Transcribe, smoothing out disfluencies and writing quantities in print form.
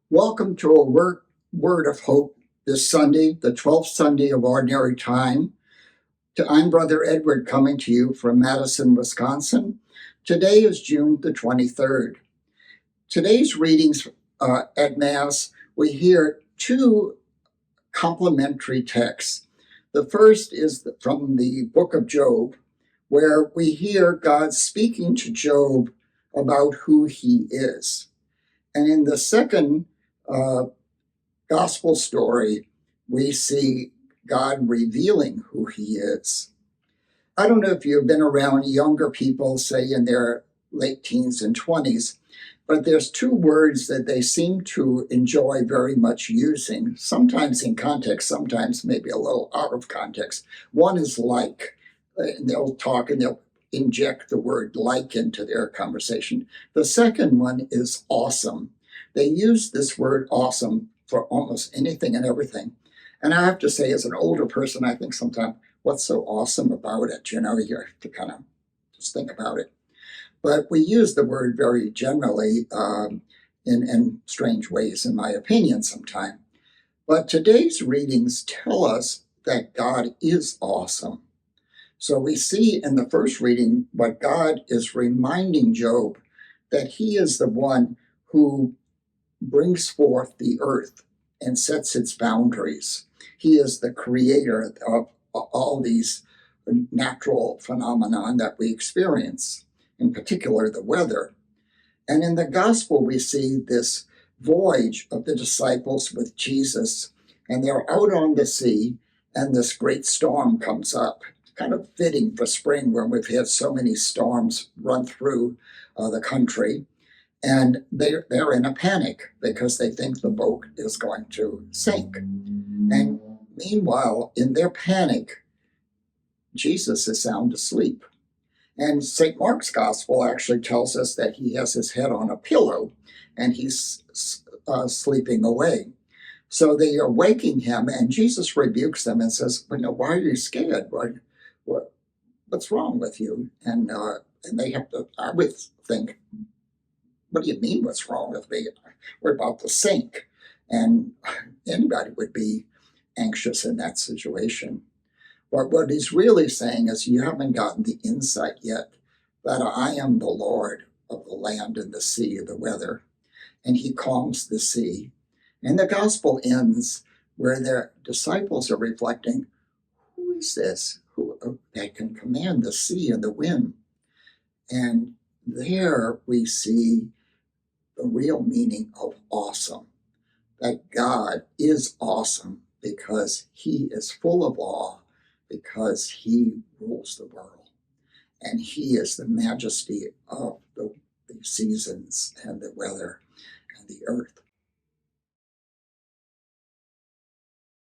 Welcome to a word of hope this Sunday, the 12th Sunday of Ordinary Time. I'm Brother Edward coming to you from Madison, Wisconsin. Today is June the 23rd. Today's readings at Mass, we hear two complementary texts. The first is from the book of Job, where we hear God speaking to Job about who he is. And in the second gospel story, we see God revealing who he is. I don't know if you've been around younger people, say in their late teens and 20s, but there's two words that they seem to enjoy very much using, sometimes in context, sometimes maybe a little out of context. One is like, and they'll talk and they'll inject the word like into their conversation. The second one is awesome. They use this word awesome for almost anything and everything. And I have to say, as an older person, I think sometimes, what's so awesome about it? You have to kind of just think about it. But we use the word very generally in strange ways, in my opinion, sometimes. But today's readings tell us that God is awesome. So we see in the first reading what God is reminding Job, that he is the one who brings forth the earth and sets its boundaries. He is the creator of all these natural phenomena that we experience, in particular the weather. And in the gospel, we see this voyage of the disciples with Jesus, and they're out on the sea, and this great storm comes up. Kind of fitting for spring, when we've had so many storms run through the country. And they're in a panic because they think the boat is going to sink. And meanwhile, in their panic, Jesus is sound asleep. And St. Mark's gospel actually tells us that he has his head on a pillow and he's sleeping away. So they are waking him, and Jesus rebukes them and says, why are you scared? What's wrong with you? And they have to, I would think, what do you mean, what's wrong with me? We're about to sink. And anybody would be anxious in that situation. But what he's really saying is, you haven't gotten the insight yet that I am the Lord of the land and the sea, the weather. And he calms the sea. And the gospel ends where their disciples are reflecting, who is this that can command the sea and the wind? And there we see the real meaning of awesome, that God is awesome because he is full of awe, because he rules the world, and he is the majesty of the seasons and the weather and the earth.